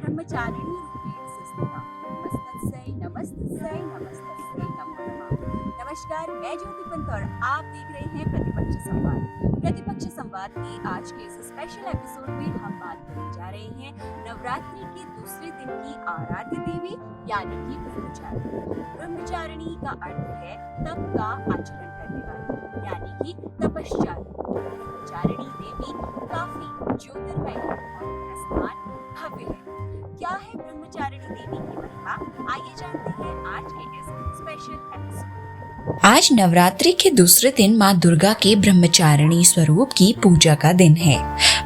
ब्रह्मचारिणी रूपेण संस्थिता। नमस्तस्यै नमस्तस्यै नमस्तस्यै नमो नमः। नमस्कार, मैं ज्योति पंत और आप देख रहे हैं प्रतिपक्ष संवाद। प्रतिपक्ष संवाद के आज के इस स्पेशल एपिसोड में हम बात करने जा रहे हैं नवरात्रि के दूसरे दिन की आराध्य देवी यानी कि ब्रह्मचारिणी। ब्रह्मचारिणी का अर्थ है तप का आचरण करने वाली यानी कि तपश्चारिणी। ब्रह्मचारिणी देवी काफी ज्योतिर्मय और स्थान भव्य है। क्या है ब्रह्मचारिणी देवी की महिमा, आइए जानते हैं आज के इस स्पेशल एपिसोड में। आज नवरात्रि के दूसरे दिन माँ दुर्गा के ब्रह्मचारिणी स्वरूप की पूजा का दिन है।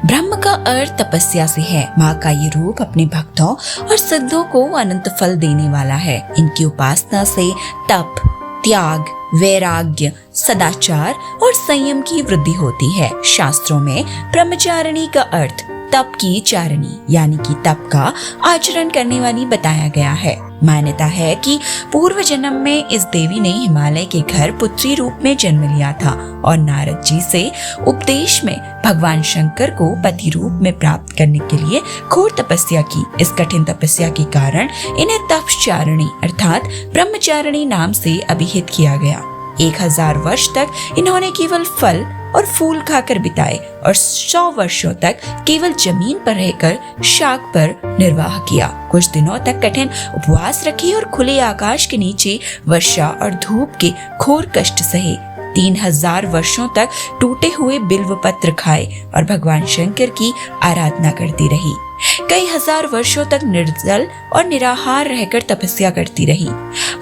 ब्रह्म का अर्थ तपस्या से है। माँ का ये रूप अपने भक्तों और सिद्धों को अनंत फल देने वाला है। इनकी उपासना से तप, त्याग, वैराग्य, सदाचार और संयम की वृद्धि होती है। शास्त्रों में ब्रह्मचारिणी का अर्थ तप की चारिणी यानी कि तप का आचरण करने वाली बताया गया है। मान्यता है कि पूर्व जन्म में इस देवी ने हिमालय के घर पुत्री रूप में जन्म लिया था और नारद जी से उपदेश में भगवान शंकर को पति रूप में प्राप्त करने के लिए घोर तपस्या की। इस कठिन तपस्या के कारण इन्हें तपश्चारिणी अर्थात ब्रह्मचारिणी नाम से अभिहित किया गया। 1000 वर्ष तक इन्होंने केवल फल और फूल खाकर बिताए और 100 वर्षों तक केवल जमीन पर रहकर शाक पर निर्वाह किया। कुछ दिनों तक कठिन उपवास रखे और खुले आकाश के नीचे वर्षा और धूप के घोर कष्ट सहे। 3000 वर्षों तक टूटे हुए बिल्व पत्र खाए और भगवान शंकर की आराधना करती रही। कई हजार वर्षों तक निर्जल और निराहार रहकर तपस्या करती रही।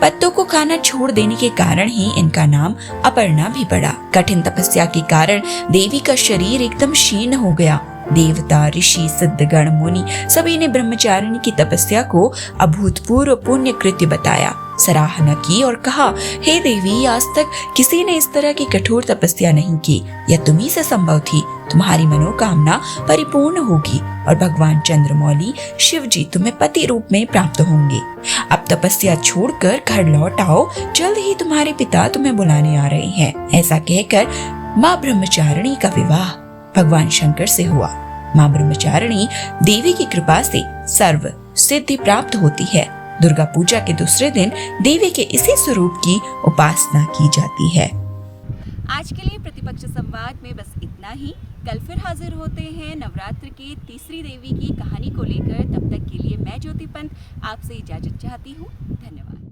पत्तों को खाना छोड़ देने के कारण ही इनका नाम अपर्णा भी पड़ा। कठिन तपस्या के कारण देवी का शरीर एकदम क्षीण हो गया। देवता, ऋषि, सिद्धगण, मुनि सभी ने ब्रह्मचारिणी की तपस्या को अभूतपूर्व पुण्य कृत्य बताया, सराहना की और कहा, हे देवी, आज तक किसी ने इस तरह की कठोर तपस्या नहीं की। यह तुम्ही से संभव थी। तुम्हारी मनोकामना परिपूर्ण होगी और भगवान चंद्रमौली शिव जी तुम्हें पति रूप में प्राप्त होंगे। अब तपस्या छोड़कर घर लौट आओ, जल्द ही तुम्हारे पिता तुम्हें बुलाने आ रहे हैं। ऐसा कहकर माँ ब्रह्मचारिणी का विवाह भगवान शंकर से हुआ। माँ ब्रह्मचारिणी देवी की कृपा से सर्व सिद्धि प्राप्त होती है। दुर्गा पूजा के दूसरे दिन देवी के इसी स्वरूप की उपासना की जाती है। आज के लिए प्रतिपक्ष संवाद में बस इतना ही। कल फिर हाजिर होते हैं नवरात्र की तीसरी देवी की कहानी को लेकर। तब तक के लिए मैं ज्योति पंत आपसे इजाजत चाहती हूँ। धन्यवाद।